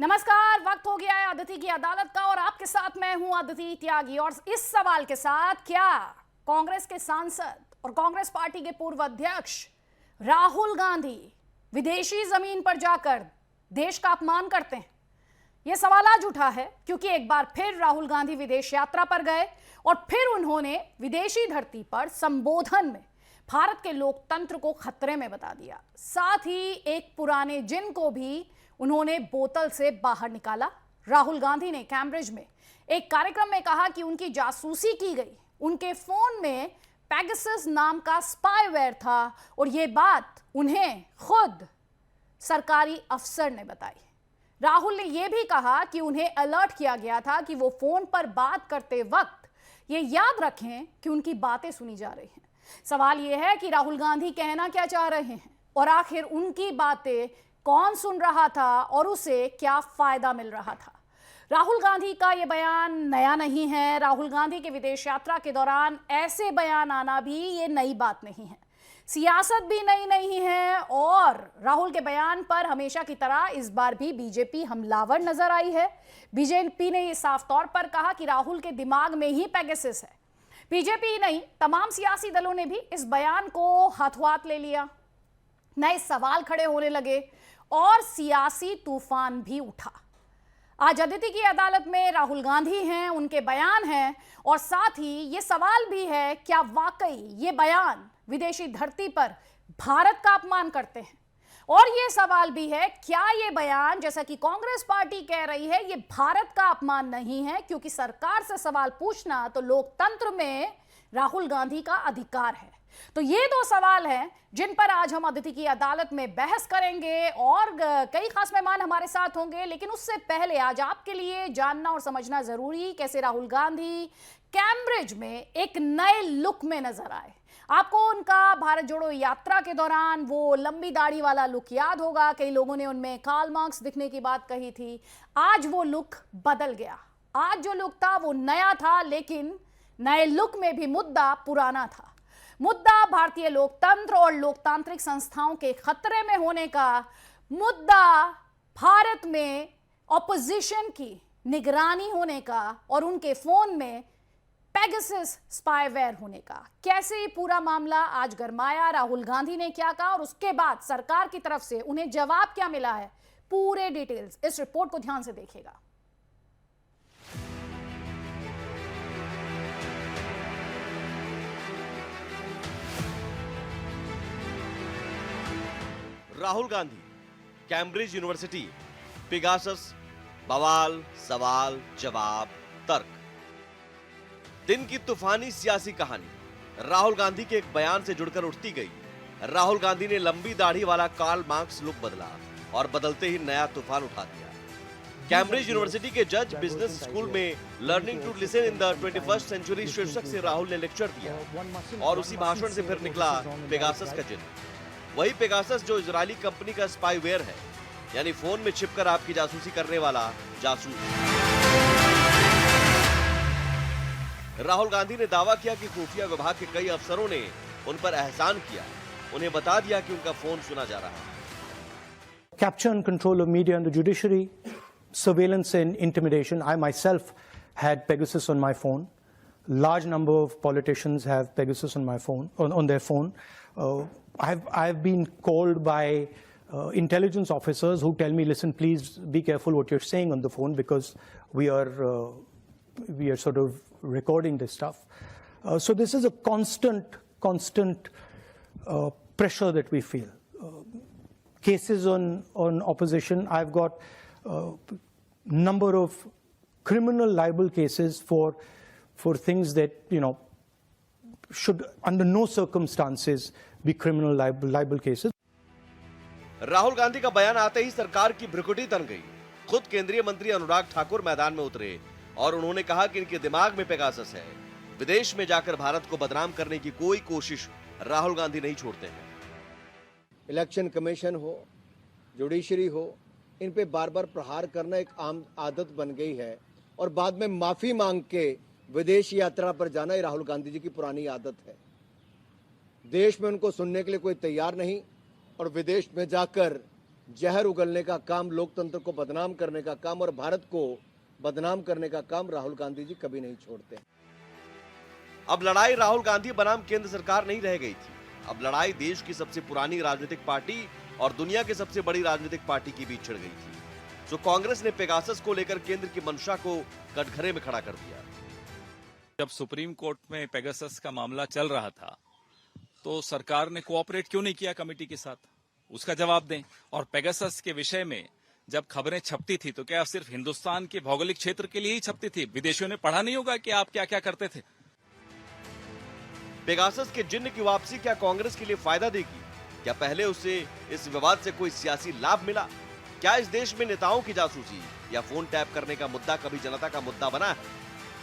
नमस्कार। वक्त हो गया है अदिति की अदालत का और आपके साथ मैं हूं अदिति त्यागी। और इस सवाल के साथ, क्या कांग्रेस के सांसद और कांग्रेस पार्टी के पूर्व अध्यक्ष राहुल गांधी विदेशी जमीन पर जाकर देश का अपमान करते हैं? यह सवाल आज उठा है क्योंकि एक बार फिर राहुल गांधी विदेश यात्रा पर गए और फिर उन्होंने विदेशी धरती पर संबोधन में भारत के लोकतंत्र को खतरे में बता दिया। साथ ही एक पुराने जिन को भी उन्होंने बोतल से बाहर निकाला। राहुल गांधी ने कैम्ब्रिज में एक कार्यक्रम में कहा कि उनकी जासूसी की गई, उनके फोन में पेगासस नाम का स्पाईवेयर था और यह बात उन्हें खुद सरकारी अफसर ने बताई। राहुल ने यह भी कहा कि उन्हें अलर्ट किया गया था कि वो फोन पर बात करते वक्त ये याद रखें कि उनकी बातें सुनी जा रही हैं। सवाल यह है कि राहुल गांधी कहना क्या चाह रहे हैं और आखिर उनकी बातें कौन सुन रहा था और उसे क्या फायदा मिल रहा था। राहुल गांधी का यह बयान नया नहीं है। राहुल गांधी के विदेश यात्रा के दौरान ऐसे बयान आना भी ये नई बात नहीं है। सियासत भी नई नहीं है और राहुल के बयान पर हमेशा की तरह इस बार भी बीजेपी हमलावर नजर आई है। बीजेपी ने यह साफ तौर पर कहा कि राहुल के दिमाग में ही पेगासस है। बीजेपी ही नहीं, तमाम सियासी दलों ने भी इस बयान को हाथों हाथ ले लिया। नए सवाल खड़े होने लगे और सियासी तूफान भी उठा। आज अदिति की अदालत में राहुल गांधी हैं, उनके बयान हैं और साथ ही ये सवाल भी है, क्या वाकई ये बयान विदेशी धरती पर भारत का अपमान करते हैं? और ये सवाल भी है, क्या ये बयान, जैसा कि कांग्रेस पार्टी कह रही है, ये भारत का अपमान नहीं है, क्योंकि सरकार से सवाल पूछना तो लोकतंत्र में राहुल गांधी का अधिकार है। तो ये दो सवाल हैं जिन पर आज हम अदिति की अदालत में बहस करेंगे और कई खास मेहमान हमारे साथ होंगे। लेकिन उससे पहले आज आपके लिए जानना और समझना जरूरी, कैसे राहुल गांधी कैम्ब्रिज में एक नए लुक में नजर आए। आपको उनका भारत जोड़ो यात्रा के दौरान वो लंबी दाढ़ी वाला लुक याद होगा। कई लोगों ने उनमें कार्ल मार्क्स दिखने की बात कही थी। आज वो लुक बदल गया। आज जो लुक था वो नया था, लेकिन नए लुक में भी मुद्दा पुराना था। मुद्दा भारतीय लोकतंत्र और लोकतांत्रिक संस्थाओं के खतरे में होने का, मुद्दा भारत में ऑपोजिशन की निगरानी होने का और उनके फोन में पेगासस स्पाईवेयर होने का। कैसे ये पूरा मामला आज गरमाया, राहुल गांधी ने क्या कहा और उसके बाद सरकार की तरफ से उन्हें जवाब क्या मिला है, पूरे डिटेल्स इस रिपोर्ट को ध्यान से देखिएगा। Rahul Gandhi, Cambridge university, Pegasus, बवाल, सवाल, जवाब, तर्क। दिन की तूफानी सियासी कहानी राहुल गांधी के एक बयान से जुड़कर उठती गई। राहुल गांधी ने लंबी दाढ़ी वाला कार्ल मार्क्स लुक बदला और बदलते ही नया तूफान उठा दिया। कैम्ब्रिज यूनिवर्सिटी के जज बिजनेस स्कूल में learning to listen in the 21st century शीर्षक से राहुल ने लेक्चर दिया और उसी भाषण से फिर निकला पेगासस का चिन्ह। वही पेगासस जो इजरायली कंपनी का स्पाईवेयर है, यानी फोन में छिपकर आपकी जासूसी करने वाला जासूस। राहुल गांधी ने दावा किया कि खुफिया विभाग के कई अफसरों ने उन पर एहसान किया, उन्हें बता दिया कि उनका फोन सुना जा रहा है। Capture and control of media and the judiciary, surveillance and intimidation. I myself had Pegasus on my phone. Large number of politicians have Pegasus on my phone, on their phone. I've been called by intelligence officers who tell me, listen, please be careful what you're saying on the phone because we are sort of recording this stuff. So this is a constant pressure that we feel. Cases on opposition. I've got number of criminal libel cases for things that, you know, should under no circumstances be criminal libel cases. Rahul Gandhi का बयान आते ही सरकार की भ्रुकुटी तन गई। खुद केंद्रीय मंत्री अनुराग ठाकुर मैदान में उतरे और उन्होंने कहा कि इनके दिमाग में पेगासस है। विदेश में जाकर भारत को बदनाम करने की कोई कोशिश राहुल गांधी नहीं छोड़ते हैं। इलेक्शन कमीशन हो, जुडिशरी हो, इन पे बार बार प्रहार करना एक आम आदत बन गई है और बाद में माफी मांग के विदेश यात्रा पर जाना ही राहुल गांधी जी की पुरानी आदत है। देश में उनको सुनने के लिए कोई तैयार नहीं और विदेश में जाकर जहर उगलने का काम, लोकतंत्र को बदनाम करने का काम और भारत को बदनाम करने का काम राहुल गांधी जी कभी नहीं छोड़ते। अब लड़ाई राहुल गांधी बनाम केंद्र सरकार नहीं रह गई थी। अब लड़ाई देश की सबसे पुरानी राजनीतिक पार्टी और दुनिया की सबसे बड़ी राजनीतिक पार्टी के बीच छिड़ गई थी। जो कांग्रेस ने पेगासस को लेकर केंद्र की मंशा को कटघरे में खड़ा कर दिया। जब सुप्रीम कोर्ट में पेगासस का मामला चल रहा था तो सरकार ने कोऑपरेट क्यों नहीं किया कमेटी के साथ, उसका जवाब दें। और पेगासस के विषय में जब खबरें छपती थी तो क्या सिर्फ हिंदुस्तान के भौगोलिक क्षेत्र के लिए ही छपती थी? विदेशियों ने पढ़ा नहीं होगा कि आप क्या क्या करते थे? पेगासस के जिन्न की वापसी क्या कांग्रेस के लिए फायदा देगी? क्या पहले उसे इस विवाद से कोई सियासी लाभ मिला? क्या इस देश में नेताओं की जासूसी या फोन टैप करने का मुद्दा कभी जनता का मुद्दा बना है?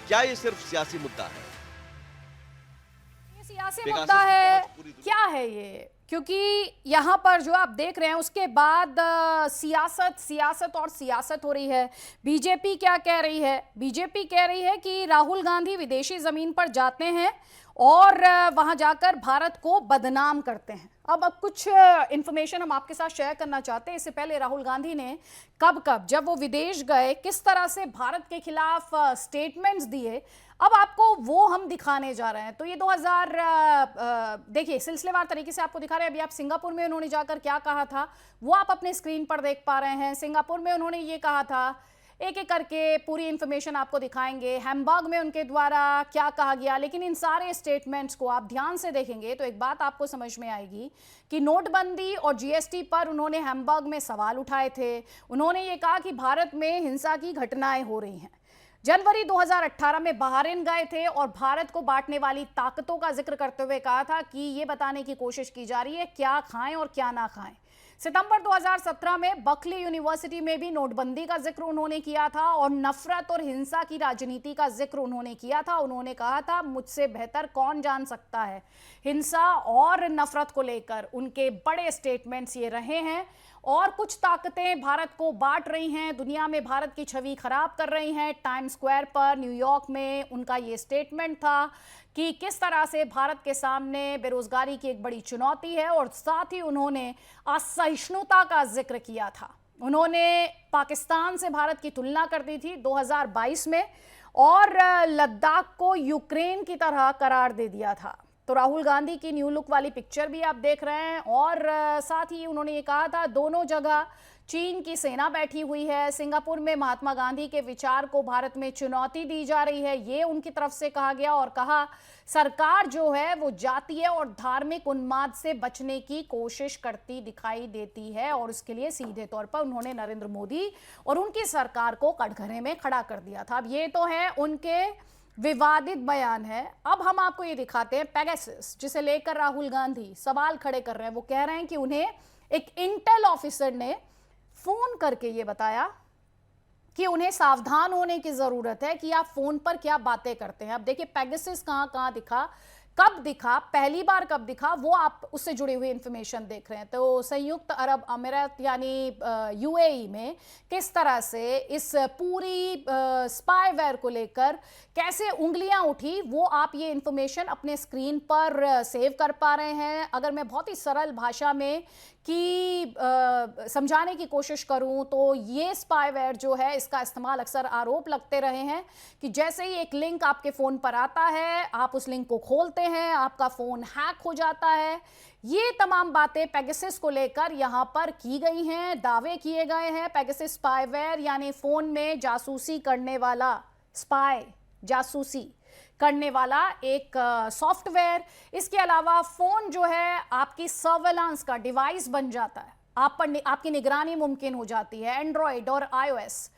क्या ये सिर्फ सियासी मुद्दा है? ये सियासी पेगासस मुद्दा की है, पहुंच पूरी दुनिया- क्या है ये? क्योंकि यहाँ पर जो आप देख रहे हैं उसके बाद सियासत और सियासत हो रही है। बीजेपी क्या कह रही है? बीजेपी कह रही है कि राहुल गांधी विदेशी जमीन पर जाते हैं और वहां जाकर भारत को बदनाम करते हैं। अब कुछ इंफॉर्मेशन हम आपके साथ शेयर करना चाहते हैं। इससे पहले राहुल गांधी ने कब जब वो विदेश गए किस तरह से भारत के खिलाफ स्टेटमेंट्स दिए, अब आपको वो हम दिखाने जा रहे हैं। तो ये 2000 देखिए सिलसिलेवार तरीके से आपको दिखा रहे हैं। अभी आप सिंगापुर में उन्होंने जाकर क्या कहा था वो आप अपने स्क्रीन पर देख पा रहे हैं। सिंगापुर में उन्होंने ये कहा था, एक एक करके पूरी इंफॉर्मेशन आपको दिखाएंगे। हैम्बर्ग में उनके द्वारा क्या कहा गया, लेकिन इन सारे स्टेटमेंट्स को आप ध्यान से देखेंगे तो एक बात आपको समझ में आएगी कि नोटबंदी और जीएसटी पर उन्होंने हैम्बर्ग में सवाल उठाए थे। उन्होंने ये कहा कि भारत में हिंसा की घटनाएं हो रही हैं। जनवरी 2018 में बहरीन गए थे और भारत को बांटने वाली ताकतों का जिक्र करते हुए कहा था कि ये बताने की कोशिश की जा रही है क्या खाएं और क्या ना खाएं। सितंबर 2017 में बर्कली यूनिवर्सिटी में भी नोटबंदी का जिक्र उन्होंने किया था और नफरत और हिंसा की राजनीति का जिक्र उन्होंने किया था। उन्होंने कहा था मुझसे बेहतर कौन जान सकता है। हिंसा और नफरत को लेकर उनके बड़े स्टेटमेंट्स ये रहे हैं। और कुछ ताकतें भारत को बांट रही हैं, दुनिया में भारत की छवि खराब कर रही हैं। टाइम्स स्क्वायर पर न्यूयॉर्क में उनका ये स्टेटमेंट था कि किस तरह से भारत के सामने बेरोजगारी की एक बड़ी चुनौती है और साथ ही उन्होंने असहिष्णुता का जिक्र किया था। उन्होंने पाकिस्तान से भारत की तुलना कर दी थी 2022 में और लद्दाख को यूक्रेन की तरह करार दे दिया था। तो राहुल गांधी की न्यू लुक वाली पिक्चर भी आप देख रहे हैं और साथ ही उन्होंने ये कहा था दोनों जगह चीन की सेना बैठी हुई है। सिंगापुर में महात्मा गांधी के विचार को भारत में चुनौती दी जा रही है, ये उनकी तरफ से कहा गया। और कहा सरकार जो है वो जातीय और धार्मिक उन्माद से बचने की कोशिश करती दिखाई देती है और उसके लिए सीधे तौर पर उन्होंने नरेंद्र मोदी और उनकी सरकार को कटघरे में खड़ा कर दिया था। अब ये तो है उनके विवादित बयान है। अब हम आपको ये दिखाते हैं पेगासस जिसे लेकर राहुल गांधी सवाल खड़े कर रहे हैं। वो कह रहे हैं कि उन्हें एक इंटेल ऑफिसर ने फोन करके ये बताया कि उन्हें सावधान होने की जरूरत है कि आप फोन पर क्या बातें करते हैं। अब देखिए पेगासस कहां दिखा, कब दिखा, पहली बार कब दिखा, वो आप उससे जुड़ी हुई इंफॉर्मेशन देख रहे हैं। तो संयुक्त अरब अमीरात यानी यूएई में किस तरह से इस पूरी स्पाईवेयर को लेकर कैसे उंगलियां उठी वो आप ये इंफॉर्मेशन अपने स्क्रीन पर सेव कर पा रहे हैं। अगर मैं बहुत ही सरल भाषा में कि समझाने की कोशिश करूं तो ये स्पाईवेयर जो है इसका इस्तेमाल अक्सर आरोप लगते रहे हैं कि जैसे ही एक लिंक आपके फोन पर आता है आप उस लिंक को खोलते हैं, आपका फोन हैक हो जाता है। ये तमाम बातें पेगासस को लेकर यहां पर की गई हैं, दावे किए गए हैं। पेगासस स्पाईवेयर यानी फोन में जासूसी करने वाला, स्पाई जासूसी करने वाला एक सॉफ्टवेयर। इसके अलावा फोन जो है आपकी सर्वेलांस का डिवाइस बन जाता है, आप पर आपकी निगरानी मुमकिन हो जाती है। एंड्रॉयड और iOS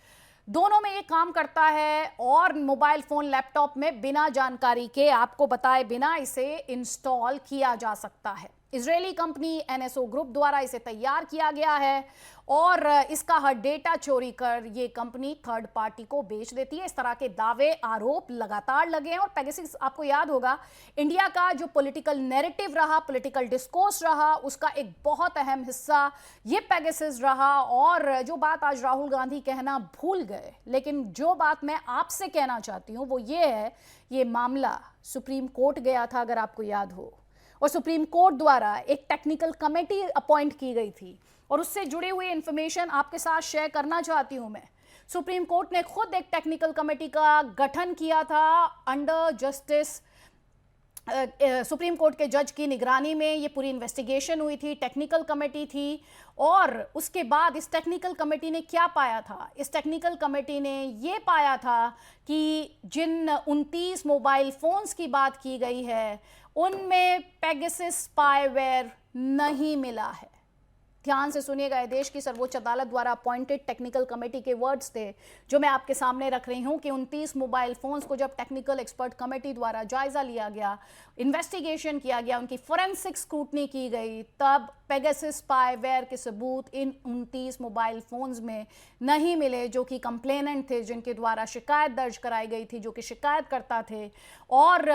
दोनों में ये काम करता है और मोबाइल फोन लैपटॉप में बिना जानकारी के, आपको बताए बिना इसे इंस्टॉल किया जा सकता है। इजरायली कंपनी NSO ग्रुप द्वारा इसे तैयार किया गया है और इसका हर डेटा चोरी कर ये कंपनी थर्ड पार्टी को बेच देती है। इस तरह के दावे आरोप लगातार लगे हैं और पेगासस आपको याद होगा इंडिया का जो पॉलिटिकल नैरेटिव रहा, पॉलिटिकल डिस्कोर्स रहा, उसका एक बहुत अहम हिस्सा ये पेगासस रहा। और जो बात आज राहुल गांधी कहना भूल गए, लेकिन जो बात मैं आपसे कहना चाहती हूँ वो ये है, ये मामला सुप्रीम कोर्ट गया था अगर आपको याद हो और सुप्रीम कोर्ट द्वारा एक टेक्निकल कमेटी अपॉइंट की गई थी और उससे जुड़ी हुई इंफॉर्मेशन आपके साथ शेयर करना चाहती हूं मैं। सुप्रीम कोर्ट ने खुद एक टेक्निकल कमेटी का गठन किया था अंडर जस्टिस सुप्रीम कोर्ट के जज की निगरानी में ये पूरी इन्वेस्टिगेशन हुई थी, टेक्निकल कमेटी थी। और उसके बाद इस टेक्निकल कमेटी ने क्या पाया था? इस टेक्निकल कमेटी ने ये पाया था कि जिन 29 मोबाइल फोन्स की बात की गई है उनमें पेगासस स्पाईवेयर नहीं मिला है। ध्यान से सुनिएगा, देश की सर्वोच्च अदालत द्वारा अपॉइंटेड टेक्निकल कमेटी के वर्ड्स थे जो मैं आपके सामने रख रही हूं कि 29 मोबाइल फोन्स को जब टेक्निकल एक्सपर्ट कमेटी द्वारा जायजा लिया गया, इन्वेस्टिगेशन किया गया, उनकी फोरेंसिक स्क्रूटनी की गई, तब पेगासस स्पाईवेयर के सबूत इन 29 मोबाइल फोन्स में नहीं मिले जो कि कंप्लेनेंट थे, जिनके द्वारा शिकायत दर्ज कराई गई थी, जो कि शिकायतकर्ता थे। और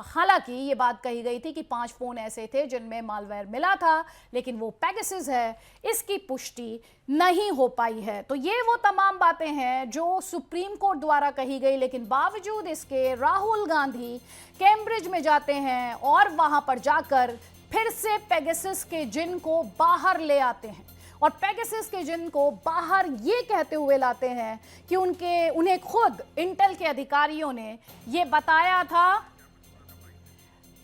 हालांकि ये बात कही गई थी कि 5 फोन ऐसे थे जिनमें मालवेयर मिला था, लेकिन वो पेगासस है, इसकी पुष्टि नहीं हो पाई है। तो ये वो तमाम बातें हैं जो सुप्रीम कोर्ट द्वारा कही गई, लेकिन बावजूद इसके राहुल गांधी कैम्ब्रिज में जाते हैं और वहां पर जाकर फिर से पेगासस के जिन को बाहर ले आते हैं और पेगासस के जिन को बाहर ये कहते हुए लाते हैं कि उन्हें खुद इंटेल के अधिकारियों ने ये बताया था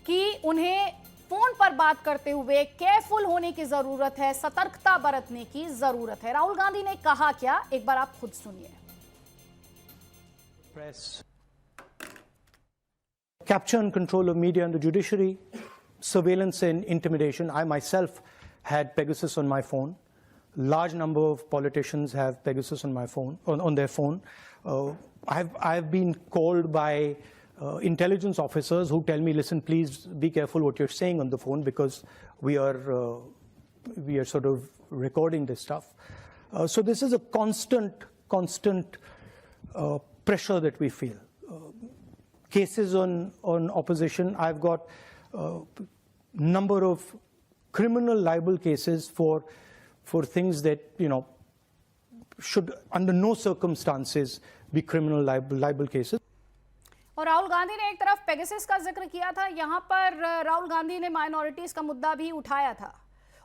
कि उन्हें फोन पर बात करते हुए केयरफुल होने की जरूरत है, सतर्कता बरतने की जरूरत है। राहुल गांधी ने कहा क्या, एक बार आप खुद सुनिए। Press, capture and control of media and the judiciary, surveillance and intimidation. I myself had Pegasus on my phone. Large number of politicians have Pegasus on my phone, on their phone. I've been called by intelligence officers who tell me, listen, please be careful what you're saying on the phone because we are sort of recording this stuff. So this is a constant pressure that we feel. Cases on opposition, I've got number of criminal libel cases for things that, you know, should under no circumstances be criminal libel cases. और राहुल गांधी ने एक तरफ Pegasus का जिक्र किया था, यहाँ पर राहुल गांधी ने माइनॉरिटीज का मुद्दा भी उठाया था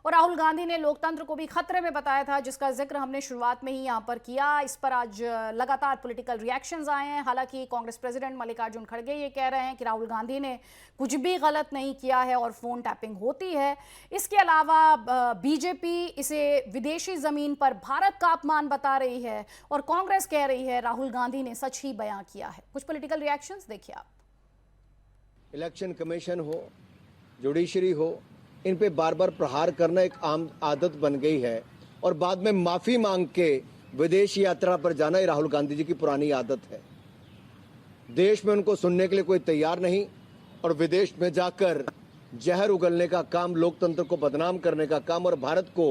और राहुल गांधी ने लोकतंत्र को भी खतरे में बताया था, जिसका जिक्र हमने शुरुआत में ही यहाँ पर किया। इस पर आज लगातार पॉलिटिकल रिएक्शंस आए हैं। हालांकि कांग्रेस प्रेसिडेंट मल्लिकार्जुन खड़गे ये कह रहे हैं कि राहुल गांधी ने कुछ भी गलत नहीं किया है और फोन टैपिंग होती है। इसके अलावा बीजेपी इसे विदेशी जमीन पर भारत का अपमान बता रही है और कांग्रेस कह रही है राहुल गांधी ने सच ही बयां किया है। कुछ पॉलिटिकल रिएक्शंस देखिए आप। इलेक्शन कमीशन हो, जुडिशरी हो, इन पे बार बार प्रहार करना एक आम आदत बन गई है और बाद में माफी मांग के विदेश यात्रा पर जाना ये राहुल गांधी जी की पुरानी आदत है। देश में उनको सुनने के लिए कोई तैयार नहीं और विदेश में जाकर जहर उगलने का काम, लोकतंत्र को बदनाम करने का काम और भारत को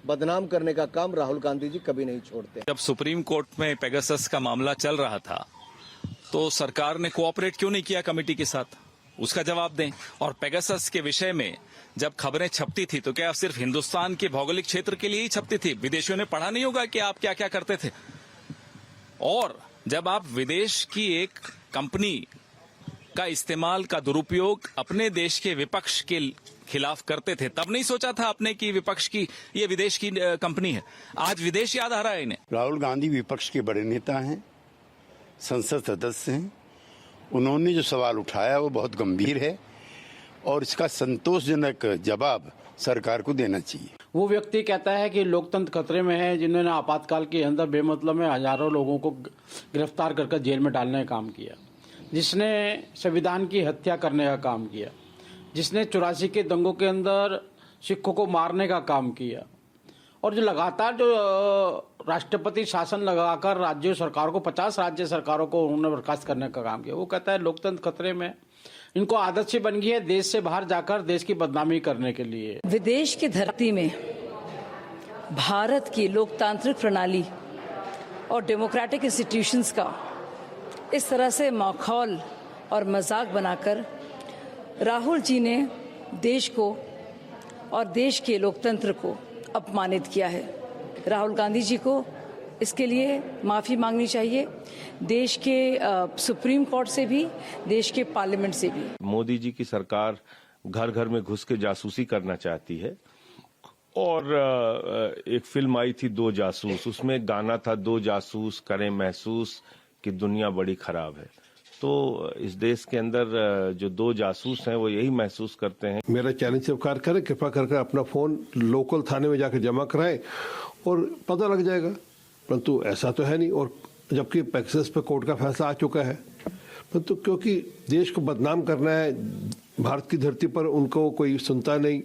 बदनाम करने का काम राहुल गांधी जी कभी नहीं छोड़ते। जब सुप्रीम कोर्ट में पेगासस का मामला चल रहा था तो सरकार ने कोऑपरेट क्यों नहीं किया कमेटी के साथ? उसका जवाब दें। और पेगासस के विषय में जब खबरें छपती थी तो क्या सिर्फ हिंदुस्तान के भौगोलिक क्षेत्र के लिए ही छपती थी? विदेशियों ने पढ़ा नहीं होगा कि आप क्या क्या करते थे? और जब आप विदेश की एक कंपनी का इस्तेमाल का दुरुपयोग अपने देश के विपक्ष के खिलाफ करते थे, तब नहीं सोचा था आपने कि विपक्ष की ये विदेश की कंपनी है? आज विदेश याद आ रहा है इन्हें। राहुल गांधी विपक्ष के बड़े नेता हैं, संसद सदस्य हैं। उन्होंने जो सवाल उठाया वो बहुत गंभीर है और इसका संतोषजनक जवाब सरकार को देना चाहिए। वो व्यक्ति कहता है कि लोकतंत्र खतरे में है, जिन्होंने आपातकाल के अंदर बेमतलब में हजारों लोगों को गिरफ्तार कर जेल में डालने का काम किया, जिसने संविधान की हत्या करने का काम किया, जिसने 84 के दंगों के अंदर सिखों को मारने का काम किया और जो लगातार जो राष्ट्रपति शासन लगाकर राज्य सरकार को 50 राज्य सरकारों को उन्होंने बर्खास्त करने का काम किया। वो कहता है लोकतंत्र खतरे में। इनको आदत सी बन गई है देश से बाहर जाकर देश की बदनामी करने के लिए। विदेश की धरती में भारत की लोकतांत्रिक प्रणाली और डेमोक्रेटिक इंस्टीट्यूशंस का इस तरह से माहौल और मजाक बनाकर राहुल जी ने देश को और देश के लोकतंत्र को अपमानित किया है। राहुल गांधी जी को इसके लिए माफ़ी मांगनी चाहिए, देश के सुप्रीम कोर्ट से भी, देश के पार्लियामेंट से भी। मोदी जी की सरकार घर घर में घुस के जासूसी करना चाहती है। और एक फिल्म आई थी दो जासूस, उसमें गाना था दो जासूस करें महसूस कि दुनिया बड़ी खराब है। तो इस देश के अंदर जो दो जासूस हैं वो यही महसूस करते हैं। मेरा चैलेंज स्वीकार करें, कृपा करके अपना फोन लोकल थाने में जाकर जमा कराएं और पता लग जाएगा, परंतु ऐसा तो है नहीं। और जबकि पेगासस पे कोर्ट का फैसला आ चुका है, परंतु क्योंकि देश को बदनाम करना है, भारत की धरती पर उनको कोई सुनता नहीं,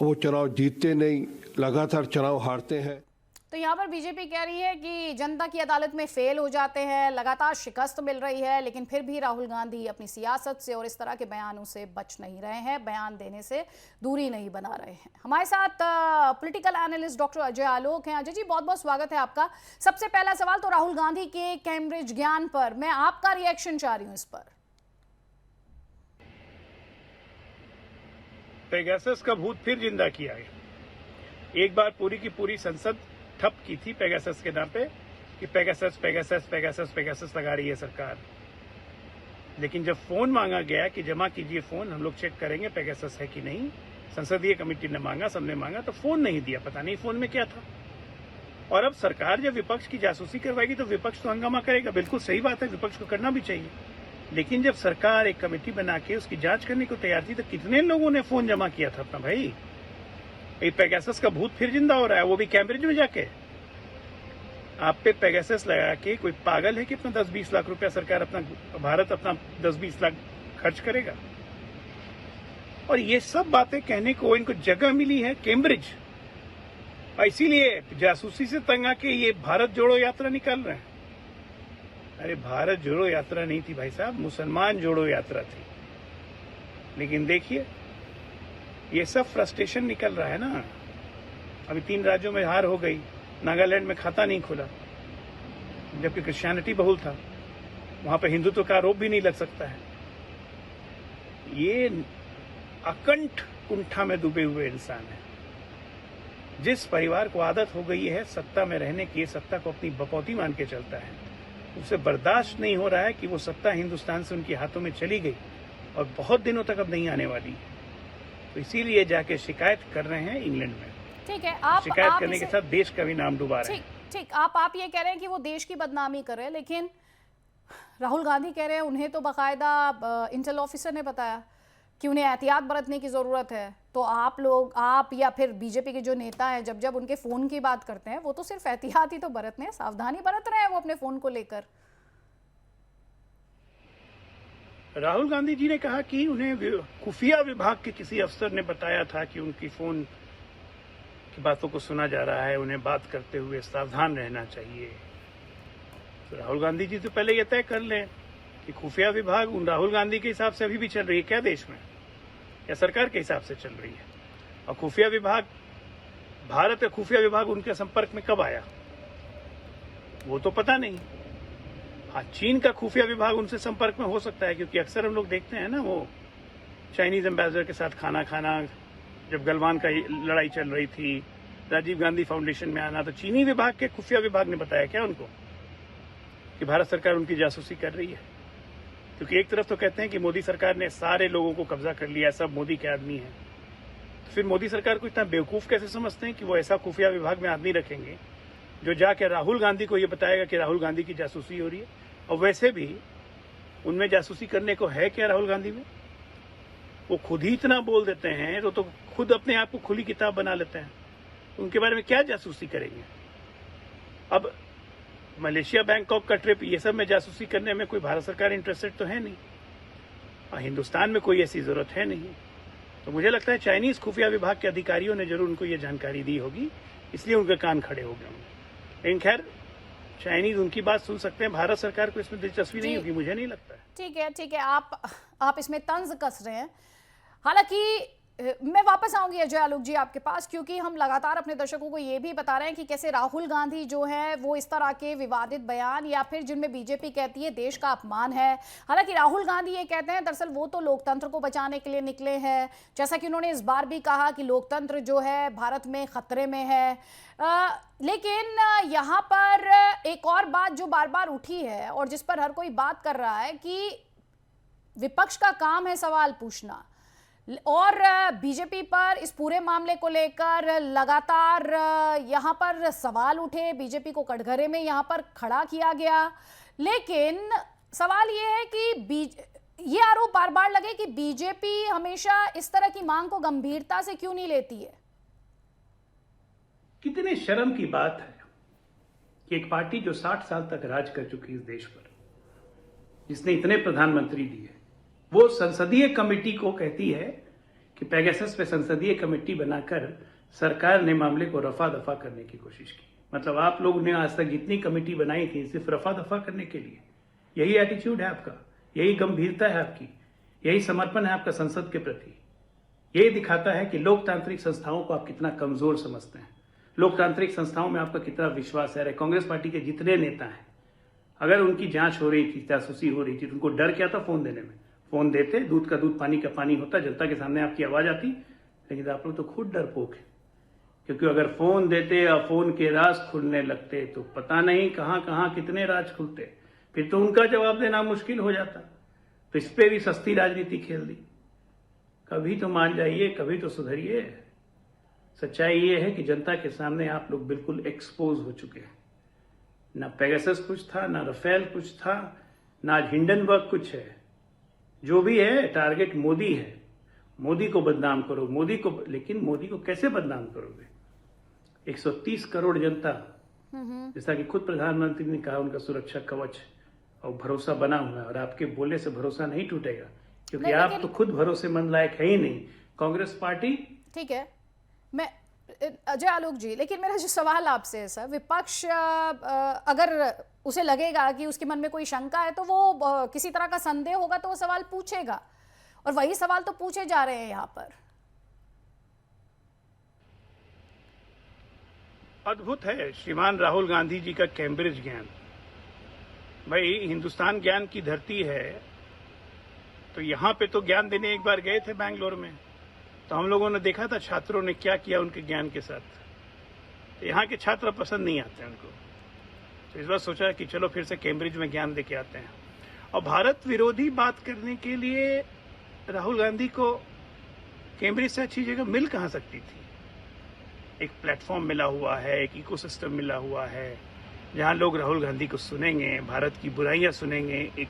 वो चुनाव जीतते नहीं, लगातार चुनाव हारते हैं। तो यहाँ पर बीजेपी कह रही है कि जनता की अदालत में फेल हो जाते हैं, लगातार शिकस्त मिल रही है, लेकिन फिर भी राहुल गांधी अपनी सियासत से और इस तरह के बयानों से बच नहीं रहे हैं, बयान देने से दूरी नहीं बना रहे हैं। हमारे साथ political analyst doctor Ajay Alok हैं। अजय जी, बहुत बहुत स्वागत है आपका। सबसे पहला सवाल तो राहुल गांधी के कैम्ब्रिज ज्ञान पर, मैं आपका रिएक्शन चाह रही हूँ इस पर। पेगासस का भूत फिर जिंदा किया है। एक बार पूरी की पूरी संसद ठप की थी पेगासस के नाम पे कि पेगासस पेगासस पेगासस पेगासस लगा रही है सरकार। लेकिन जब फोन मांगा गया कि जमा कीजिए फोन, हम लोग चेक करेंगे पेगासस है कि नहीं, संसदीय कमेटी ने मांगा, सबने मांगा, तो फोन नहीं दिया। पता नहीं फोन में क्या था। और अब सरकार जब विपक्ष की जासूसी करवाएगी तो विपक्ष तो हंगामा करेगा। बिल्कुल सही बात है, विपक्ष को करना भी चाहिए। लेकिन जब सरकार एक कमेटी बना के उसकी जांच करने को तैयार थी तो कितने लोगों ने फोन जमा किया था अपना? भाई, ये पेगासस का भूत फिर जिंदा हो रहा है, वो भी कैम्ब्रिज में जाके। आप पे पेगासस लगा के कोई पागल है कि अपना 10-20 लाख रुपया सरकार अपना, भारत अपना 10-20 लाख खर्च करेगा? और ये सब बातें कहने को इनको जगह मिली है कैम्ब्रिज, और इसीलिए जासूसी से तंग आके ये भारत जोड़ो यात्रा निकाल रहे हैं। अरे भारत जोड़ो यात्रा नहीं थी भाई साहब, मुसलमान जोड़ो यात्रा थी। लेकिन देखिए ये सब फ्रस्ट्रेशन निकल रहा है ना। अभी 3 राज्यों में हार हो गई, नागालैंड में खाता नहीं खुला, जबकि क्रिश्चियनिटी बहुल था, वहां पर हिंदुत्व का आरोप भी नहीं लग सकता है। ये अकंठ कुंठा में डूबे हुए इंसान है। जिस परिवार को आदत हो गई है सत्ता में रहने की, सत्ता को अपनी बपौती मान के चलता है, उसे बर्दाश्त नहीं हो रहा है कि वो सत्ता हिंदुस्तान से उनके हाथों में चली गई और बहुत दिनों तक अब नहीं आने वाली है। तो इसीलिए जाके शिकायत कर रहे हैं इंग्लैंड में। ठीक है, आप शिकायत करने के साथ देश का भी नाम डुबा रहे हैं। ठीक, आप ये कह रहे हैं कि वो देश की बदनामी कर रहे हैं, लेकिन राहुल गांधी कह रहे हैं उन्हें तो बाकायदा इंटेल ऑफिसर ने बताया कि उन्हें एहतियात बरतने की जरूरत है। तो आप या फिर बीजेपी के जो नेता हैं, जब उनके फोन की बात करते हैं, वो तो सिर्फ एहतियात ही तो बरतने हैं, सावधानी बरत रहे हैं वो अपने फोन को लेकर। राहुल गांधी जी ने कहा कि उन्हें खुफिया विभाग के किसी अफसर ने बताया था कि उनकी फोन की बातों को सुना जा रहा है, उन्हें बात करते हुए सावधान रहना चाहिए। तो राहुल गांधी जी तो पहले ये तय कर लें कि खुफिया विभाग उन राहुल गांधी के हिसाब से अभी भी चल रही है क्या देश में, या सरकार के हिसाब से चल रही है? और खुफिया विभाग, भारत का खुफिया विभाग उनके संपर्क में कब आया वो तो पता नहीं। हाँ, चीन का खुफिया विभाग उनसे संपर्क में हो सकता है, क्योंकि अक्सर हम लोग देखते हैं ना वो चाइनीज एम्बेसडर के साथ खाना खाना, जब गलवान का लड़ाई चल रही थी, राजीव गांधी फाउंडेशन में आना, तो चीनी विभाग के खुफिया विभाग ने बताया क्या उनको कि भारत सरकार उनकी जासूसी कर रही है? क्योंकि एक तरफ तो कहते हैं कि मोदी सरकार ने सारे लोगों को कब्जा कर लिया, सब मोदी के आदमी हैं, तो फिर मोदी सरकार को इतना बेवकूफ कैसे समझते हैं कि वो ऐसा खुफिया विभाग में आदमी रखेंगे जो जाके राहुल गांधी को ये बताएगा कि राहुल गांधी की जासूसी हो रही है? और वैसे भी उनमें जासूसी करने को है क्या राहुल गांधी में? वो खुद ही इतना बोल देते हैं तो खुद अपने आप को खुली किताब बना लेते हैं, उनके बारे में क्या जासूसी करेंगे? अब मलेशिया बैंकॉक का ट्रिप, ये सब में जासूसी करने में कोई भारत सरकार इंटरेस्टेड तो है नहीं, और हिंदुस्तान में कोई ऐसी जरूरत है नहीं। तो मुझे लगता है चाइनीज खुफिया विभाग के अधिकारियों ने जरूर उनको ये जानकारी दी होगी, इसलिए उनके कान खड़े हो गए होंगे। लेकिन खैर, चाइनीज उनकी बात सुन सकते हैं, भारत सरकार को इसमें दिलचस्पी नहीं होगी, मुझे नहीं लगता है। ठीक है, आप इसमें तंज कस रहे हैं। हालांकि मैं वापस आऊंगी अजय आलोक जी आपके पास, क्योंकि हम लगातार अपने दर्शकों को ये भी बता रहे हैं कि कैसे राहुल गांधी जो है वो इस तरह के विवादित बयान, या फिर जिनमें बीजेपी कहती है देश का अपमान है। हालांकि राहुल गांधी ये कहते हैं दरअसल वो तो लोकतंत्र को बचाने के लिए निकले हैं, जैसा कि उन्होंने इस बार भी कहा कि लोकतंत्र जो है भारत में खतरे में है। लेकिन यहाँ पर एक और बात जो बार बार उठी है और जिस पर हर कोई बात कर रहा है कि विपक्ष का काम है सवाल पूछना, और बीजेपी पर इस पूरे मामले को लेकर लगातार यहां पर सवाल उठे, बीजेपी को कटघरे में यहां पर खड़ा किया गया। लेकिन सवाल यह है कि ये आरोप बार बार लगे कि बीजेपी हमेशा इस तरह की मांग को गंभीरता से क्यों नहीं लेती है। कितने शर्म की बात है कि एक पार्टी जो 60 साल तक राज कर चुकी है इस देश पर, जिसने इतने प्रधानमंत्री दिए, वो संसदीय कमेटी को कहती है कि पेगासस पे संसदीय कमेटी बनाकर सरकार ने मामले को रफा दफा करने की कोशिश की। मतलब आप लोगों ने आज तक जितनी कमेटी बनाई थी सिर्फ रफा दफा करने के लिए। यही एटीट्यूड है आपका, यही गंभीरता है आपकी, यही समर्पण है आपका संसद के प्रति। यही दिखाता है कि लोकतांत्रिक संस्थाओं को आप कितना कमजोर समझते हैं, लोकतांत्रिक संस्थाओं में आपका कितना विश्वास है। कांग्रेस पार्टी के जितने नेता हैं, अगर उनकी जांच हो रही थी, जासूसी हो रही थी, तो उनको डर क्या था फोन देने में? फोन देते, दूध का दूध पानी का पानी होता, जनता के सामने आपकी आवाज आती। लेकिन आप लोग तो खुद डरपोक है, क्योंकि अगर फोन देते या फोन के राज खुलने लगते तो पता नहीं कहां कहां कितने राज खुलते, फिर तो उनका जवाब देना मुश्किल हो जाता। तो इस पे भी सस्ती राजनीति खेल दी। कभी तो मान जाइए, कभी तो सुधरिए। सच्चाई ये है कि जनता के सामने आप लोग बिल्कुल एक्सपोज हो चुके हैं। ना पेगासस कुछ था, ना रफेल कुछ था, ना हिंडनबर्ग कुछ है। जो भी है टारगेट मोदी है। मोदी को बदनाम करो, मोदी को। लेकिन मोदी को कैसे बदनाम करोगे? 130 करोड़ जनता, जैसा कि खुद प्रधानमंत्री ने कहा, उनका सुरक्षा कवच और भरोसा बना हुआ है। और आपके बोलने से भरोसा नहीं टूटेगा, क्योंकि आप तो खुद भरोसेमंद लायक है ही नहीं। कांग्रेस पार्टी, ठीक है, मैं अजय आलोक जी, लेकिन मेरा जो सवाल आपसे है सर, विपक्ष अगर उसे लगेगा कि उसके मन में कोई शंका है तो वो किसी तरह का संदेह होगा तो वो सवाल पूछेगा, और वही सवाल तो पूछे जा रहे हैं यहाँ पर। अद्भुत है श्रीमान राहुल गांधी जी का कैम्ब्रिज ज्ञान। भाई, हिंदुस्तान ज्ञान की धरती है, तो यहां पे तो ज्ञान देने एक बार गए थे बैंगलोर में, तो हम लोगों ने देखा था छात्रों ने क्या किया उनके ज्ञान के साथ। तो यहाँ के छात्र पसंद नहीं आते उनको, तो इस बार सोचा कि चलो फिर से कैम्ब्रिज में ज्ञान देके आते हैं। और भारत विरोधी बात करने के लिए राहुल गांधी को कैम्ब्रिज से अच्छी जगह मिल कहाँ सकती थी? एक प्लेटफॉर्म मिला हुआ है, एक इकोसिस्टम मिला हुआ है, जहाँ लोग राहुल गांधी को सुनेंगे, भारत की बुराइयां सुनेंगे। एक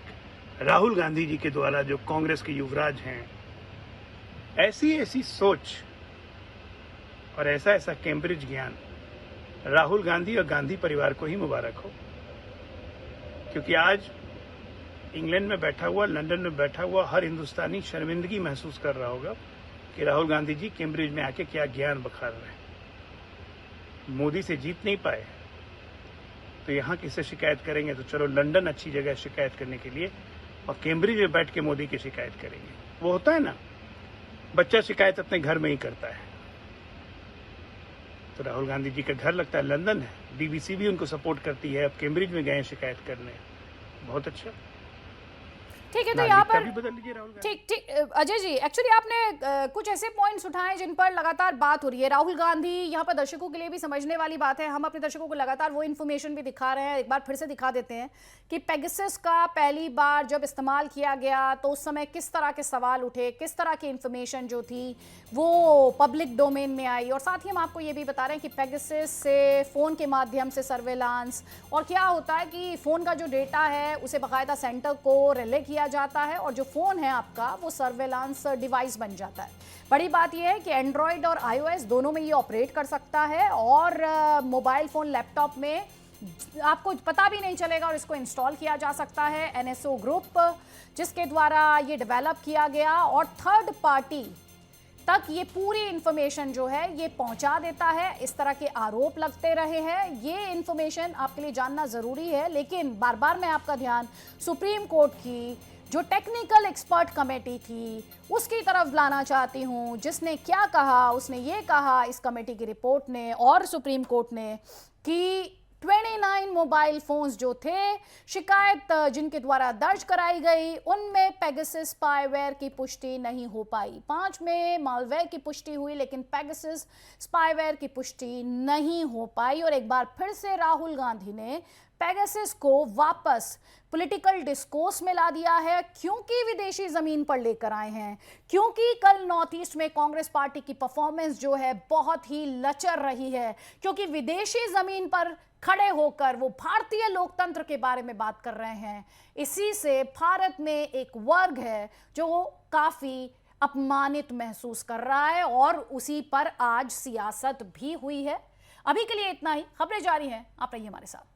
राहुल गांधी जी के द्वारा, जो कांग्रेस के युवराज हैं, ऐसी सोच और ऐसा कैम्ब्रिज ज्ञान राहुल गांधी और गांधी परिवार को ही मुबारक हो। क्योंकि आज इंग्लैंड में बैठा हुआ, लंदन में बैठा हुआ हर हिंदुस्तानी शर्मिंदगी महसूस कर रहा होगा कि राहुल गांधी जी कैम्ब्रिज में आके क्या ज्ञान बखार रहे हैं। मोदी से जीत नहीं पाए तो यहाँ किससे शिकायत करेंगे? तो चलो लंदन अच्छी जगह है शिकायत करने के लिए, और कैम्ब्रिज में बैठ के मोदी की शिकायत करेंगे। वो होता है ना, बच्चा शिकायत अपने घर में ही करता है। तो राहुल गांधी जी का घर लगता है लंदन है, बीबीसी भी उनको सपोर्ट करती है, अब कैम्ब्रिज में गए शिकायत करने। बहुत अच्छा, ठीक है। तो यहाँ पर ठीक अजय जी, एक्चुअली आपने कुछ ऐसे पॉइंट्स उठाए जिन पर लगातार बात हो रही है। राहुल गांधी, यहाँ पर दर्शकों के लिए भी समझने वाली बात है, हम अपने दर्शकों को लगातार वो इन्फॉर्मेशन भी दिखा रहे हैं, एक बार फिर से दिखा देते हैं कि पेगासस का पहली बार जब इस्तेमाल किया गया तो उस समय किस तरह के सवाल उठे, किस तरह की इन्फॉर्मेशन जो थी वो पब्लिक डोमेन में आई। और साथ ही हम आपको ये भी बता रहे हैं कि पेगासस से फ़ोन के माध्यम से सर्वेलांस, और क्या होता है कि फ़ोन का जो डेटा है उसे बाकायदा सेंटर को रिले किया जाता है, और जो फ़ोन है आपका वो सर्वेलांस डिवाइस बन जाता है। बड़ी बात यह है कि एंड्रॉयड और iOS दोनों में ये ऑपरेट कर सकता है, और मोबाइल फ़ोन, लैपटॉप में आपको पता भी नहीं चलेगा, और इसको इंस्टॉल किया जा सकता है। NSO ग्रुप जिसके द्वारा ये डेवलप किया गया, और थर्ड पार्टी तक ये पूरी इंफॉर्मेशन जो है ये पहुंचा देता है। इस तरह के आरोप लगते रहे हैं, ये इंफॉर्मेशन आपके लिए जानना ज़रूरी है। लेकिन बार बार मैं आपका ध्यान सुप्रीम कोर्ट की जो टेक्निकल एक्सपर्ट कमेटी थी उसकी तरफ लाना चाहती हूँ, जिसने क्या कहा। उसने ये कहा, इस कमेटी की रिपोर्ट ने और सुप्रीम कोर्ट ने, कि 29 मोबाइल फोन्स जो थे, शिकायत जिनके द्वारा दर्ज कराई गई, उनमें पेगासस स्पाईवेयर की पुष्टि नहीं हो पाई। 5 में मालवेयर की पुष्टि हुई, लेकिन पेगासस स्पाईवेयर की पुष्टि नहीं हो पाई। और एक बार फिर से राहुल गांधी ने पेगासस को वापस पॉलिटिकल डिस्कोर्स में ला दिया है, क्योंकि विदेशी जमीन पर लेकर आए हैं, क्योंकि कल नॉर्थ ईस्ट में कांग्रेस पार्टी की परफॉर्मेंस जो है बहुत ही लचर रही है, क्योंकि विदेशी जमीन पर खड़े होकर वो भारतीय लोकतंत्र के बारे में बात कर रहे हैं। इसी से भारत में एक वर्ग है जो काफी अपमानित महसूस कर रहा है और उसी पर आज सियासत भी हुई है। अभी के लिए इतना ही, खबरें जारी हैं, आप रहिए हमारे साथ।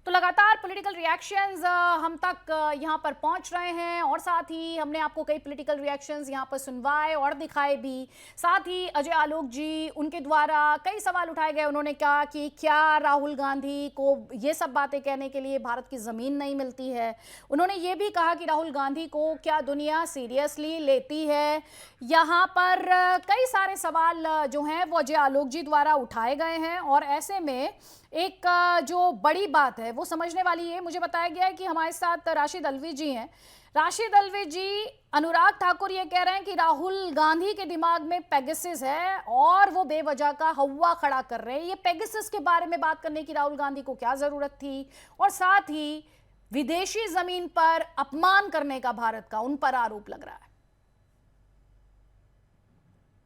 तो लगातार पॉलिटिकल रिएक्शंस हम तक यहां पर पहुंच रहे हैं और साथ ही हमने आपको कई पॉलिटिकल रिएक्शंस यहां पर सुनवाए और दिखाए भी। साथ ही अजय आलोक जी, उनके द्वारा कई सवाल उठाए गए। उन्होंने कहा कि क्या राहुल गांधी को ये सब बातें कहने के लिए भारत की ज़मीन नहीं मिलती है। उन्होंने ये भी कहा कि राहुल गांधी को क्या दुनिया सीरियसली लेती है। यहाँ पर कई सारे सवाल जो हैं वो अजय आलोक जी द्वारा उठाए गए हैं और ऐसे में एक जो बड़ी बात है वो समझने वाली है। मुझे बताया गया है कि हमारे साथ राशिद अल्वी जी हैं। राशिद अल्वी जी, अनुराग ठाकुर ये कह रहे हैं कि राहुल गांधी के दिमाग में पेगासस है और वो बेवजह का हवा खड़ा कर रहे हैं। ये पेगासस के बारे में बात करने की राहुल गांधी को क्या जरूरत थी, और साथ ही विदेशी जमीन पर अपमान करने का भारत का उन पर आरोप लग रहा है।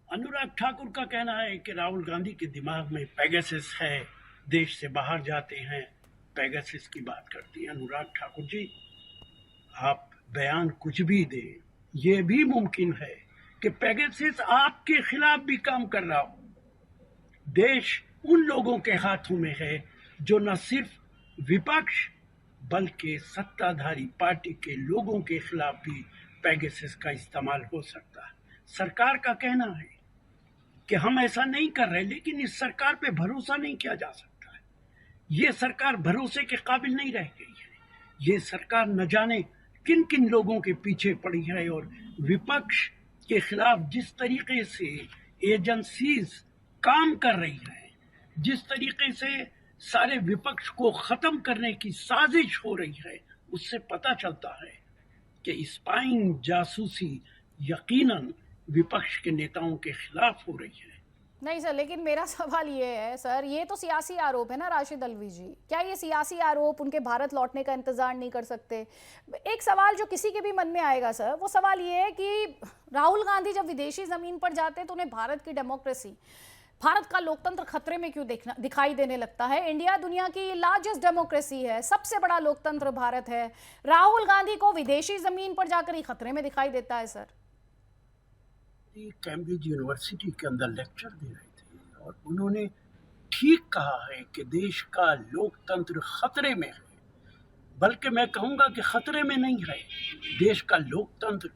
अनुराग ठाकुर का कहना है कि राहुल गांधी के दिमाग में पेगासस है, देश से बाहर जाते हैं, पेगासस की बात करती हैं। अनुराग ठाकुर जी, आप बयान कुछ भी दें, यह भी मुमकिन है कि पेगासस आपके खिलाफ भी काम कर रहा हो। देश उन लोगों के हाथों में है जो न सिर्फ विपक्ष बल्कि सत्ताधारी पार्टी के लोगों के खिलाफ भी पेगासस का इस्तेमाल हो सकता है। सरकार का कहना है कि हम ऐसा नहीं कर रहे, लेकिन इस सरकार पे भरोसा नहीं किया जा सकता है। ये सरकार भरोसे के काबिल नहीं रह गई है। ये सरकार न जाने किन किन लोगों के पीछे पड़ी है और विपक्ष के खिलाफ जिस तरीके से एजेंसीज काम कर रही है, जिस तरीके से सारे विपक्ष को खत्म करने की साजिश हो रही है, उससे पता चलता है कि स्पाइंग, जासूसी यकीनन विपक्ष के नेताओं के खिलाफ हो रही है। नहीं सर, लेकिन मेरा सवाल ये है सर, ये तो सियासी आरोप है ना राशिद अल्वी जी, क्या ये सियासी आरोप उनके भारत लौटने का इंतजार नहीं कर सकते? एक सवाल जो किसी के भी मन में आएगा सर, वो सवाल ये है कि राहुल गांधी जब विदेशी जमीन पर जाते हैं तो उन्हें भारत की डेमोक्रेसी, भारत का लोकतंत्र खतरे में क्यों दिखाई देने लगता है? इंडिया दुनिया की लार्जेस्ट डेमोक्रेसी है, सबसे बड़ा लोकतंत्र भारत है। राहुल गांधी को विदेशी जमीन पर जाकर ही खतरे में दिखाई देता है सर। कैम्ब्रिज यूनिवर्सिटी के अंदर लेक्चर दे रहे थे और उन्होंने ठीक कहा है कि देश का लोकतंत्र खतरे में है, बल्कि मैं कहूंगा कि खतरे में नहीं है, देश का लोकतंत्र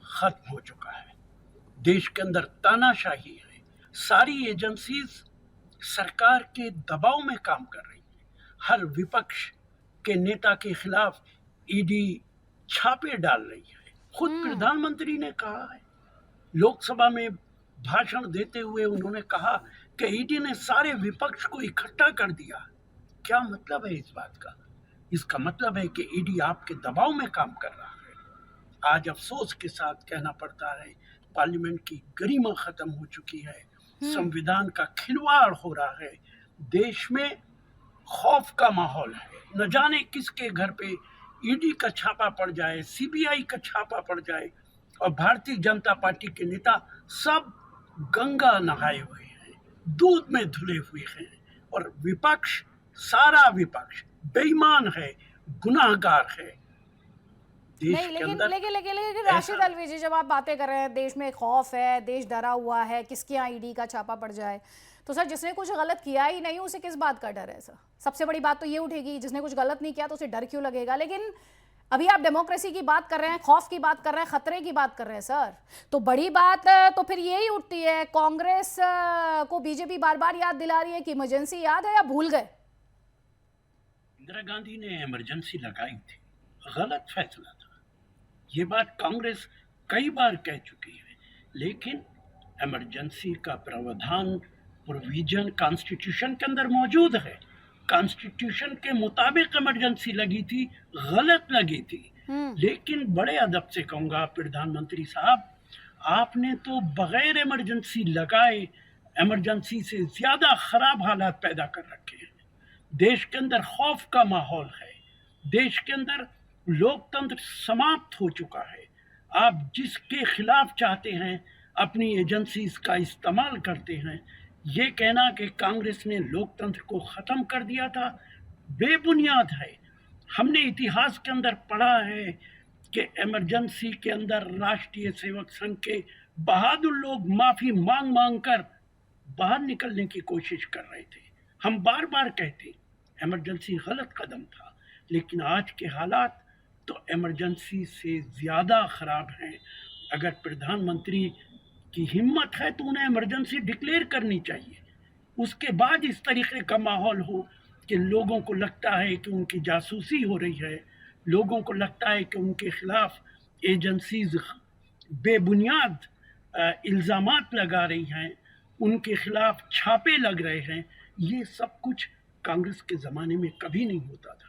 खत्म हो चुका है। देश के अंदर तानाशाही है, सारी एजेंसीज सरकार के दबाव में काम कर रही है। हर विपक्ष के नेता के खिलाफ ईडी छापे डाल रही है। खुद प्रधानमंत्री ने कहा है, लोकसभा में भाषण देते हुए उन्होंने कहा कि ईडी ने सारे विपक्ष को इकट्ठा कर दिया। क्या मतलब है इस बात का? इसका मतलब है कि ईडी आपके दबाव में काम कर रहा है। आज अफसोस के साथ कहना पड़ता है, पार्लियामेंट की गरिमा खत्म हो चुकी है, संविधान का खिलवाड़ हो रहा है, देश में खौफ का माहौल है। न जाने किसके घर पे ईडी का छापा पड़ जाए, सीबीआई का छापा पड़ जाए, और भारतीय जनता पार्टी के नेता सब गंगा नहाए हुए हैं, दूध में धुले हुए हैं, और विपक्ष, सारा विपक्ष बेईमान है, गुनाहगार है। नहीं, लेकिन राशिद अल्वी जी, जब आप बातें कर रहे हैं देश में खौफ है, देश डरा हुआ है, किसके यहाँ ईडी का छापा पड़ जाए, तो सर जिसने कुछ गलत किया ही नहीं उसे किस बात का डर है सर? सबसे बड़ी बात तो ये उठेगी, जिसने कुछ गलत नहीं किया तो उसे डर क्यों लगेगा? लेकिन अभी आप डेमोक्रेसी की बात कर रहे हैं, खौफ की बात कर रहे हैं, खतरे की बात कर रहे हैं सर, तो बड़ी बात तो फिर यही उठती है, कांग्रेस को बीजेपी बार बार याद दिला रही है कि इमरजेंसी याद है या भूल गए? इंदिरा गांधी ने इमरजेंसी लगाई थी, गलत फैसला था, ये बात कांग्रेस कई बार कह चुकी है, लेकिन इमरजेंसी का प्रावधान, प्रोविजन कॉन्स्टिट्यूशन के अंदर मौजूद है। कॉन्स्टिट्यूशन के मुताबिक इमरजेंसी लगी थी, गलत लगी थी, लेकिन बड़े अदब से कहूंगा प्रधानमंत्री साहब, आपने तो बगैर इमरजेंसी लगाए इमरजेंसी से ज्यादा खराब हालात पैदा कर रखे हैं। देश के अंदर खौफ का माहौल है, देश के अंदर लोकतंत्र समाप्त हो चुका है। आप जिसके खिलाफ चाहते हैं अपनी एजेंसीज का इस्तेमाल करते हैं। ये कहना कि कांग्रेस ने लोकतंत्र को खत्म कर दिया था बेबुनियाद है। हमने इतिहास के अंदर पढ़ा है कि इमरजेंसी के अंदर राष्ट्रीय सेवक संघ के बहादुर लोग माफी मांग मांग कर बाहर निकलने की कोशिश कर रहे थे। हम बार बार कहते इमरजेंसी गलत कदम था, लेकिन आज के हालात तो इमरजेंसी से ज़्यादा ख़राब हैं। अगर प्रधानमंत्री की हिम्मत है तो उन्हें इमरजेंसी डिक्लेयर करनी चाहिए। उसके बाद इस तरीके का माहौल हो कि लोगों को लगता है कि उनकी जासूसी हो रही है, लोगों को लगता है कि उनके खिलाफ एजेंसीज बेबुनियाद इल्ज़ामात लगा रही हैं, उनके खिलाफ छापे लग रहे हैं। ये सब कुछ कांग्रेस के ज़माने में कभी नहीं होता था।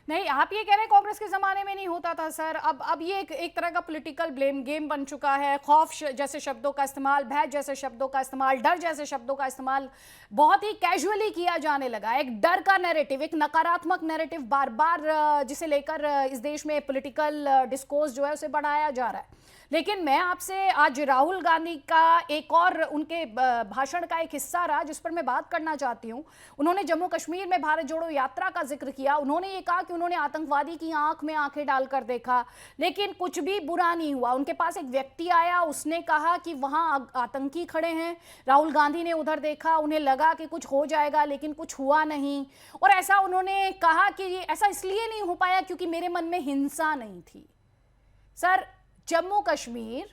नहीं, आप ये कह रहे हैं कांग्रेस के ज़माने में नहीं होता था सर। अब ये एक तरह का पॉलिटिकल ब्लेम गेम बन चुका है। खौफ जैसे शब्दों का इस्तेमाल, भय जैसे शब्दों का इस्तेमाल, डर जैसे शब्दों का इस्तेमाल बहुत ही कैजुअली किया जाने लगा। एक डर का नैरेटिव, एक नकारात्मक नैरेटिव बार बार जिसे लेकर इस देश में पॉलिटिकल डिस्कोर्स जो है उसे बढ़ाया जा रहा है। लेकिन मैं आपसे आज राहुल गांधी का एक और उनके भाषण का एक हिस्सा रहा जिस पर मैं बात करना चाहती हूं। उन्होंने जम्मू कश्मीर में भारत जोड़ो यात्रा का जिक्र किया। उन्होंने ये कहा कि उन्होंने आतंकवादी की आंख में आंखें डालकर देखा, लेकिन कुछ भी बुरा नहीं हुआ। उनके पास एक व्यक्ति आया, उसने कहा कि वहां आतंकी खड़े हैं। राहुल गांधी ने उधर देखा, उन्हें लगा कि कुछ हो जाएगा, लेकिन कुछ हुआ नहीं। और ऐसा उन्होंने कहा कि ऐसा इसलिए नहीं हो पाया क्योंकि मेरे मन में हिंसा नहीं थी। सर, जम्मू कश्मीर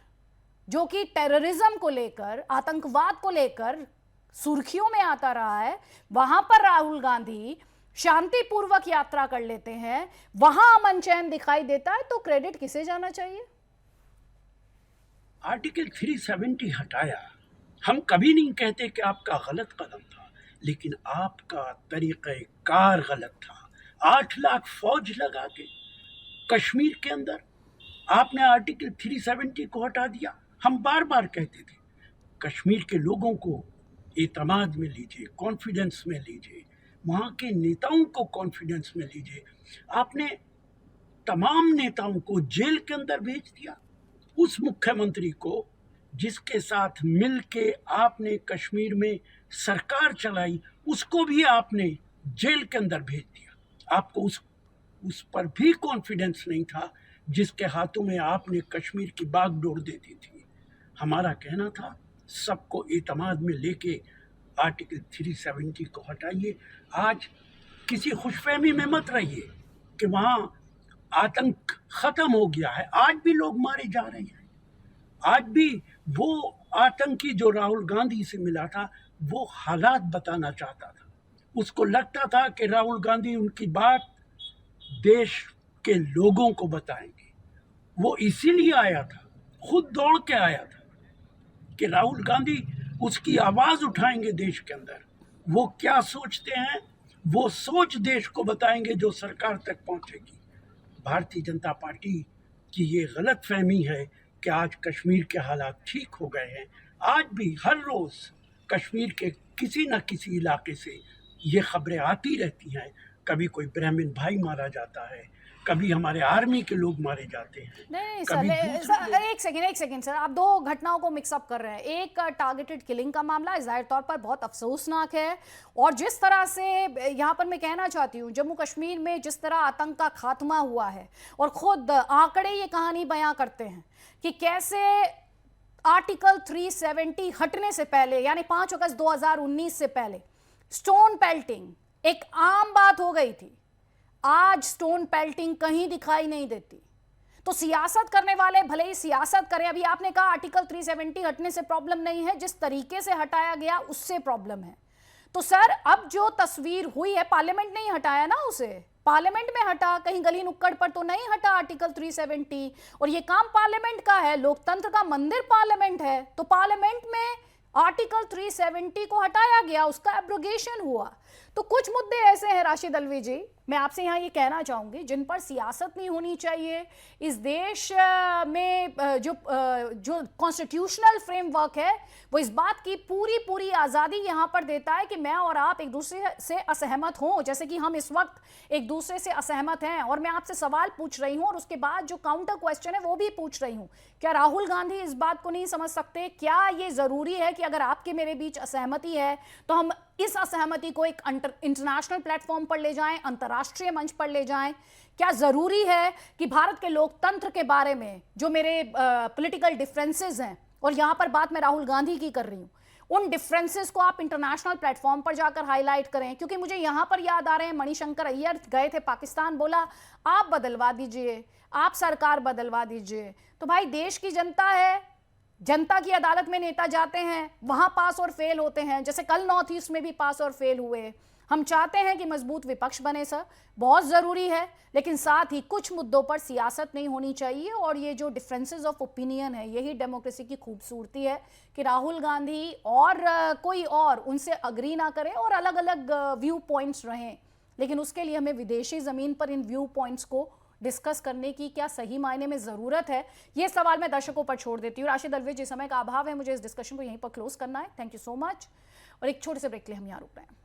जो कि टेररिज्म को लेकर, आतंकवाद को लेकर सुर्खियों में आता रहा है, वहां पर राहुल गांधी शांतिपूर्वक यात्रा कर लेते हैं, वहां अमन चैन दिखाई देता है, तो क्रेडिट किसे जाना चाहिए? आर्टिकल 370 हटाया, हम कभी नहीं कहते कि आपका गलत कदम था, लेकिन आपका तरीक़ेकार गलत था। 8 लाख फौज लगा के कश्मीर के अंदर आपने आर्टिकल 370 को हटा दिया। हम बार बार कहते थे कश्मीर के लोगों को एतमाद में लीजिए, कॉन्फिडेंस में लीजिए, वहाँ के नेताओं को कॉन्फिडेंस में लीजिए। आपने तमाम नेताओं को जेल के अंदर भेज दिया। उस मुख्यमंत्री को जिसके साथ मिल के आपने कश्मीर में सरकार चलाई, उसको भी आपने जेल के अंदर भेज दिया। आपको उस पर भी कॉन्फिडेंस नहीं था जिसके हाथों में आपने कश्मीर की बागडोर दे दी थी। हमारा कहना था सबको एतमाद में लेके आर्टिकल 370 को हटाइए। आज किसी खुशफहमी में मत रहिए कि वहाँ आतंक खत्म हो गया है। आज भी लोग मारे जा रहे हैं। आज भी वो आतंकी जो राहुल गांधी से मिला था वो हालात बताना चाहता था। उसको लगता था कि राहुल गांधी उनकी बात देश के लोगों को बताएंगे। वो इसीलिए आया था, खुद दौड़ के आया था कि राहुल गांधी उसकी आवाज उठाएंगे देश के अंदर। वो क्या सोचते हैं वो सोच देश को बताएंगे जो सरकार तक पहुंचेगी। भारतीय जनता पार्टी की ये गलत फहमी है कि आज कश्मीर के हालात ठीक हो गए हैं। आज भी हर रोज कश्मीर के किसी न किसी इलाके से ये खबरें आती रहती हैं। कभी कोई ब्राह्मण भाई मारा जाता है, कभी हमारे आर्मी के लोग मारे जाते हैं। नहीं सर, एक सेकंड सर, आप दो घटनाओं को मिक्सअप कर रहे हैं। एक टारगेटेड किलिंग का मामला जाहिर तौर पर बहुत अफसोसनाक है, और जिस तरह से यहाँ पर मैं कहना चाहती हूँ जम्मू कश्मीर में जिस तरह आतंक का खात्मा हुआ है, और खुद आंकड़े ये कहानी बयां करते हैं कि कैसे आर्टिकल 370 हटने से पहले, यानी 5 अगस्त 2019 से पहले स्टोन पेल्टिंग एक आम बात हो गई थी। आज स्टोन पेल्टिंग कहीं दिखाई नहीं देती। तो सियासत करने वाले भले ही सियासत करें, अभी आपने कहा आर्टिकल 370 हटने से प्रॉब्लम नहीं है, जिस तरीके से हटाया गया उससे प्रॉब्लम है। तो सर, अब जो तस्वीर हुई है, पार्लियामेंट नहीं हटाया ना उसे, पार्लियामेंट में हटा, कहीं गली नुक्कड़ पर तो नहीं हटा आर्टिकल 370। और ये काम पार्लियामेंट का है, लोकतंत्र का मंदिर पार्लियामेंट है। तो पार्लियामेंट में आर्टिकल 370 को हटाया गया, उसका एब्रोगेशन हुआ। तो कुछ मुद्दे ऐसे हैं राशिद अलवी जी, मैं आपसे यहाँ ये कहना चाहूंगी, जिन पर सियासत नहीं होनी चाहिए। इस देश में जो कॉन्स्टिट्यूशनल फ्रेमवर्क है वो इस बात की पूरी आज़ादी यहाँ पर देता है कि मैं और आप एक दूसरे से असहमत हों, जैसे कि हम इस वक्त एक दूसरे से असहमत हैं और मैं आपसे सवाल पूछ रही हूँ और उसके बाद जो काउंटर क्वेश्चन है वो भी पूछ रही हूँ। क्या राहुल गांधी इस बात को नहीं समझ सकते? क्या ये ज़रूरी है कि अगर आपके मेरे बीच असहमति है तो हम इस असहमति को एक इंटरनेशनल प्लेटफॉर्म पर ले जाएं, अंतर्राष्ट्रीय मंच पर ले जाएं? क्या जरूरी है कि भारत के लोकतंत्र के बारे में जो मेरे पॉलिटिकल डिफरेंसेस हैं, और यहां पर बात मैं राहुल गांधी की कर रही हूं, उन डिफरेंसेस को आप इंटरनेशनल प्लेटफॉर्म पर जाकर हाईलाइट करें? क्योंकि मुझे यहां पर याद आ रहे हैं मणिशंकर अय्यर गए थे पाकिस्तान, बोला आप बदलवा दीजिए, आप सरकार बदलवा दीजिए। तो भाई देश की जनता है, जनता की अदालत में नेता जाते हैं, वहां पास और फेल होते हैं, जैसे कल नॉर्थ ईस्ट में भी पास और फेल हुए। हम चाहते हैं कि मजबूत विपक्ष बने सर, बहुत जरूरी है, लेकिन साथ ही कुछ मुद्दों पर सियासत नहीं होनी चाहिए। और ये जो डिफरेंसेस ऑफ ओपिनियन है, यही डेमोक्रेसी की खूबसूरती है कि राहुल गांधी और कोई और उनसे अग्री ना करे और अलग अलग व्यू पॉइंट्स रहें, लेकिन उसके लिए हमें विदेशी जमीन पर इन व्यू पॉइंट्स को डिस्कस करने की क्या सही मायने में जरूरत है, ये सवाल मैं दर्शकों पर छोड़ देती हूँ। राशिद अलवी जी, समय का अभाव है, मुझे इस डिस्कशन को यहीं पर क्लोज करना है। Thank you so much. और एक छोटे से ब्रेक के लिए हम यहाँ रुक रहे हैं।